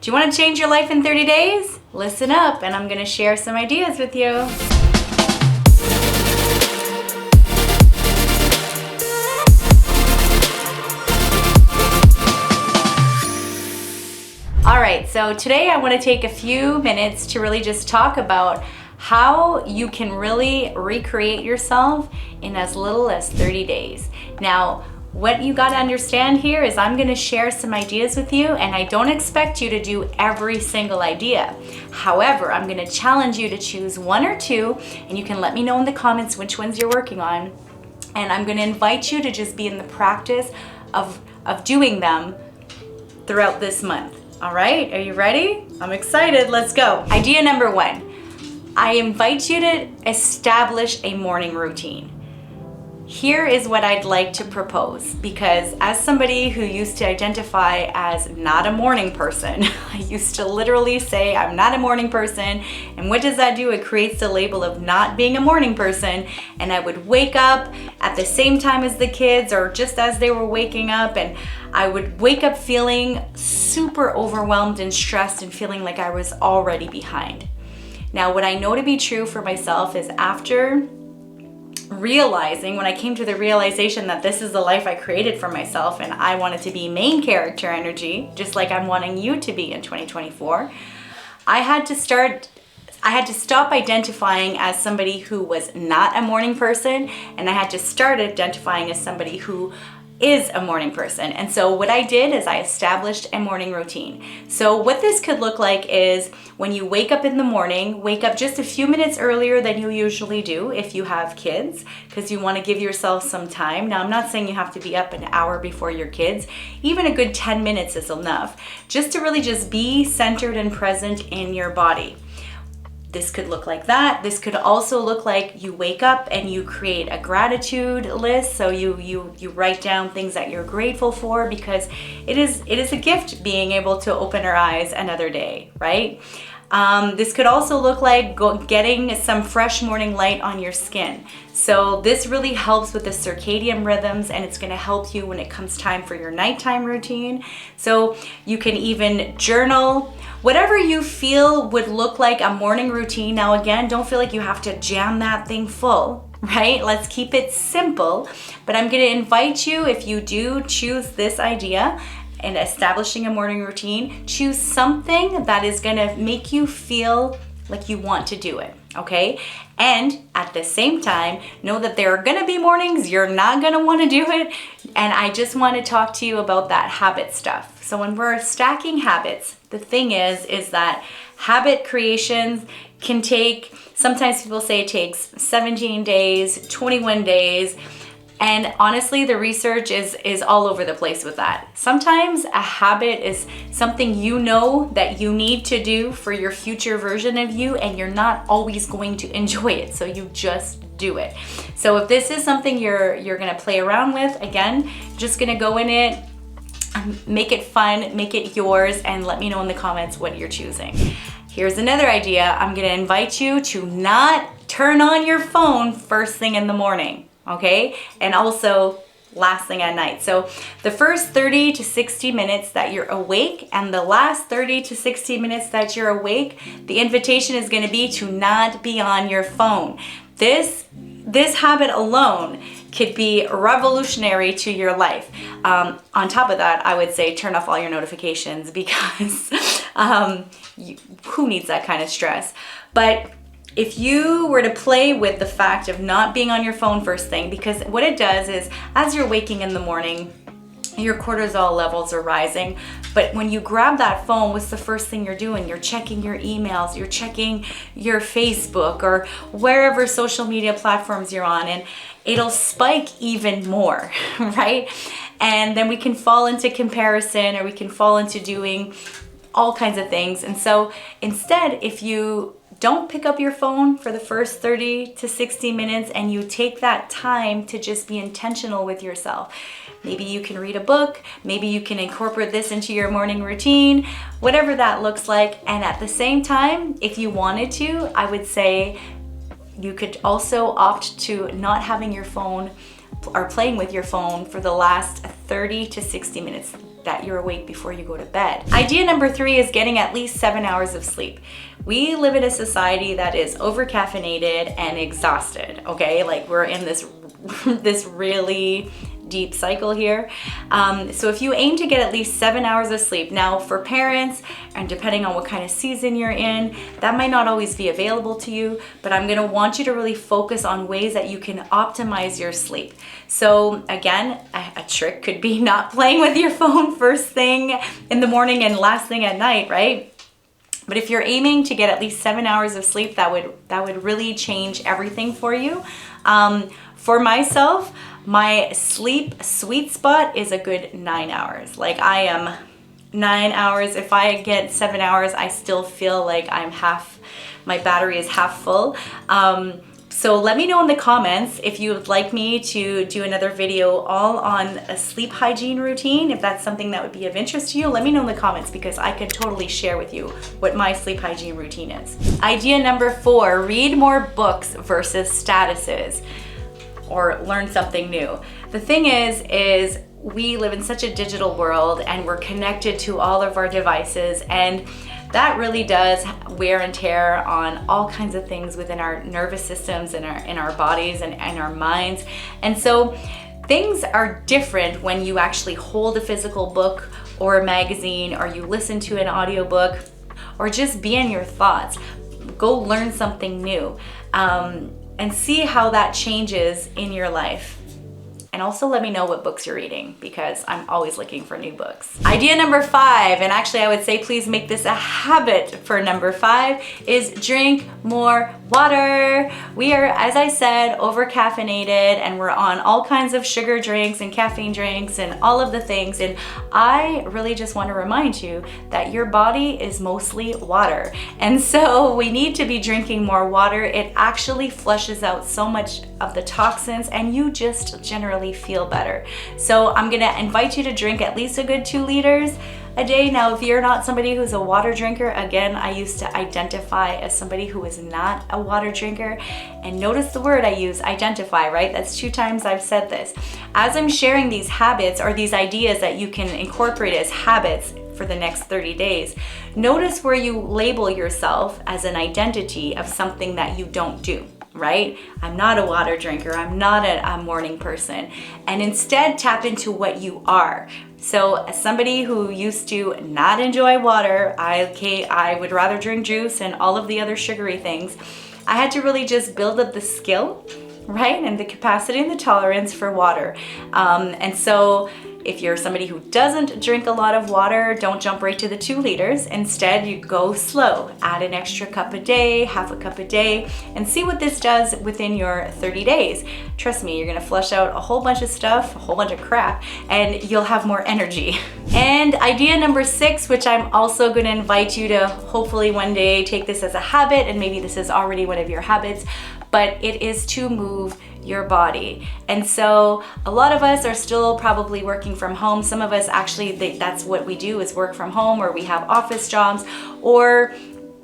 Do you want to change your life in 30 days? Listen up, and I'm going to share some ideas with you. All right, so today I want to take a few minutes to really just talk about how you can really recreate yourself in as little as 30 days. Now, what you got to understand here is I'm going to share some ideas with you, and I don't expect you to do every single idea. However, I'm going to challenge you to choose one or two, and you can let me know in the comments which ones you're working on. And I'm going to invite you to just be in the practice of doing them throughout this month. All right, are you ready? I'm excited. Let's go. Idea number one. I invite you to establish a morning routine. Here is what I'd like to propose, because as somebody who used to identify as not a morning person, I used to literally say I'm not a morning person, and what does that do? It creates the label of not being a morning person, and I would wake up at the same time as the kids or just as they were waking up, and I would wake up feeling super overwhelmed and stressed and feeling like I was already behind. Now, what I know to be true for myself is after realizing, when I came to the realization that this is the life I created for myself and I wanted to be main character energy, just like I'm wanting you to be in 2024, I had to stop identifying as somebody who was not a morning person, and I had to start identifying as somebody who is a morning person. And so what I did is I established a morning routine. So what this could look like is when you wake up in the morning, wake up just a few minutes earlier than you usually do if you have kids, because you want to give yourself some time. Now, I'm not saying you have to be up an hour before your kids. Even a good 10 minutes is enough, just to really just be centered and present in your body. This could look like that. This could also look like you wake up and you create a gratitude list. So you write down things that you're grateful for, because it is a gift being able to open our eyes another day, right? This could also look like getting some fresh morning light on your skin. So this really helps with the circadian rhythms, and it's going to help you when it comes time for your nighttime routine. So you can even journal, whatever you feel would look like a morning routine. Now, again, don't feel like you have to jam that thing full, right? Let's keep it simple. But I'm going to invite you, if you do choose this idea, and establishing a morning routine, choose something that is gonna make you feel like you want to do it, okay? And at the same time, know that there are gonna be mornings you're not gonna wanna do it, and I just wanna talk to you about that habit stuff. So when we're stacking habits, the thing is that habit creations can take, sometimes people say it takes 17 days, 21 days, and honestly, the research is all over the place with that. Sometimes a habit is something you know that you need to do for your future version of you, and you're not always going to enjoy it, so you just do it. So if this is something you're gonna play around with, again, just gonna go in it, make it fun, make it yours, and let me know in the comments what you're choosing. Here's another idea. I'm gonna invite you to not turn on your phone first thing in the morning. Okay, and also last thing at night. So the first 30 to 60 minutes that you're awake, and the last 30 to 60 minutes that you're awake, the invitation is going to be to not be on your phone. This habit alone could be revolutionary to your life. On top of that, I would say turn off all your notifications, because who needs that kind of stress? But if you were to play with the fact of not being on your phone first thing, because what it does is as you're waking in the morning, your cortisol levels are rising. But when you grab that phone, what's the first thing you're doing? You're checking your emails, you're checking your Facebook or wherever social media platforms you're on, and it'll spike even more, right? And then we can fall into comparison, or we can fall into doing all kinds of things. And so instead, if you don't pick up your phone for the first 30 to 60 minutes and you take that time to just be intentional with yourself. Maybe you can read a book, maybe you can incorporate this into your morning routine, whatever that looks like. And at the same time, if you wanted to, I would say you could also opt to not having your phone or playing with your phone for the last 30 to 60 minutes. that you're awake before you go to bed. Idea number 3 is getting at least 7 hours of sleep. We live in a society that is over-caffeinated and exhausted, okay? Like we're in this really deep cycle here. So if you aim to get at least 7 hours of sleep, now for parents, and depending on what kind of season you're in, that might not always be available to you, but I'm gonna want you to really focus on ways that you can optimize your sleep. So again, a trick could be not playing with your phone first thing in the morning and last thing at night, right? But if you're aiming to get at least 7 hours of sleep, that would really change everything for you. For myself, my sleep sweet spot is a good 9 hours. Like I am 9 hours. If I get 7 hours, I still feel like my battery is half full. So let me know in the comments if you would like me to do another video all on a sleep hygiene routine. If that's something that would be of interest to you, let me know in the comments because I could totally share with you what my sleep hygiene routine is. Idea number 4, read more books versus statuses or learn something new. The thing is we live in such a digital world and we're connected to all of our devices, and that really does wear and tear on all kinds of things within our nervous systems and in our bodies and our minds. And so things are different when you actually hold a physical book or a magazine, or you listen to an audiobook, or just be in your thoughts. Go learn something new. And see how that changes in your life. And also let me know what books you're reading because I'm always looking for new books. Idea number 5, and actually I would say please make this a habit for number 5, is drink more water. We are, as I said, over caffeinated and we're on all kinds of sugar drinks and caffeine drinks and all of the things. And I really just want to remind you that your body is mostly water. And so we need to be drinking more water. It actually flushes out so much of the toxins and you just generally feel better. So I'm gonna invite you to drink at least a good 2 liters a day. Now, if you're not somebody who's a water drinker, again, I used to identify as somebody who is not a water drinker. And notice the word I use, identify, right? That's 2 times I've said this. As I'm sharing these habits or these ideas that you can incorporate as habits for the next 30 days, notice where you label yourself as an identity of something that you don't do. Right? I'm not a water drinker. I'm not a morning person. And instead tap into what you are. So as somebody who used to not enjoy water, I would rather drink juice and all of the other sugary things. I had to really just build up the skill, right? And the capacity and the tolerance for water. And so if you're somebody who doesn't drink a lot of water, don't jump right to the 2 liters. Instead, you go slow. Add an extra cup a day, half a cup a day, and see what this does within your 30 days. Trust me, you're gonna flush out a whole bunch of stuff, a whole bunch of crap, and you'll have more energy. And idea number 6, which I'm also gonna invite you to hopefully one day take this as a habit, and maybe this is already one of your habits, but it is to move your body. And so a lot of us are still probably working from home. Some of us actually, that's what we do, is work from home, or we have office jobs, or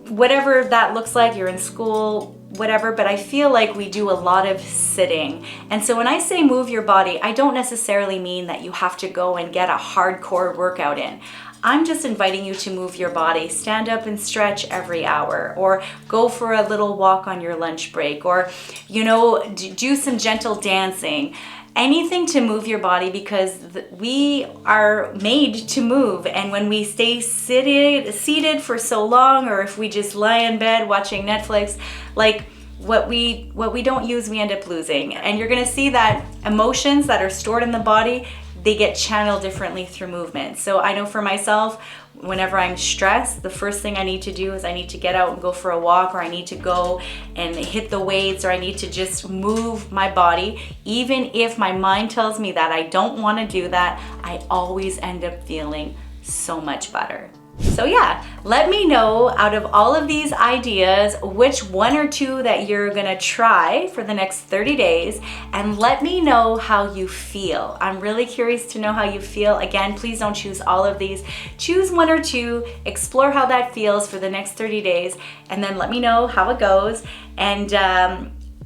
whatever that looks like. You're in school, whatever, but I feel like we do a lot of sitting. And so when I say move your body, I don't necessarily mean that you have to go and get a hardcore workout in. I'm just inviting you to move your body. Stand up and stretch every hour, or go for a little walk on your lunch break, or, do some gentle dancing. Anything to move your body, because we are made to move. And when we stay seated for so long, or if we just lie in bed watching Netflix, like what we don't use, we end up losing. And you're gonna see that emotions that are stored in the body, they get channeled differently through movement. So I know for myself, whenever I'm stressed, the first thing I need to do is I need to get out and go for a walk, or I need to go and hit the weights, or I need to just move my body. Even if my mind tells me that I don't want to do that, I always end up feeling so much better. So yeah, let me know out of all of these ideas, which 1 or 2 that you're gonna try for the next 30 days, and let me know how you feel. I'm really curious to know how you feel. Again, please don't choose all of these. Choose 1 or 2, explore how that feels for the next 30 days, and then let me know how it goes. And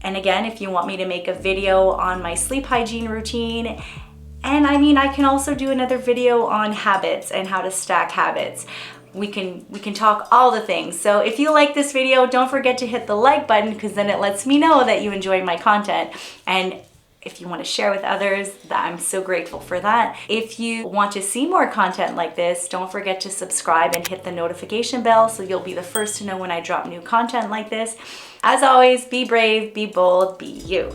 again, if you want me to make a video on my sleep hygiene routine, And I mean, I can also do another video on habits and how to stack habits. We can talk all the things. So if you like this video, don't forget to hit the like button, because then it lets me know that you enjoy my content. And if you want to share with others, I'm so grateful for that. If you want to see more content like this, don't forget to subscribe and hit the notification bell so you'll be the first to know when I drop new content like this. As always, be brave, be bold, be you.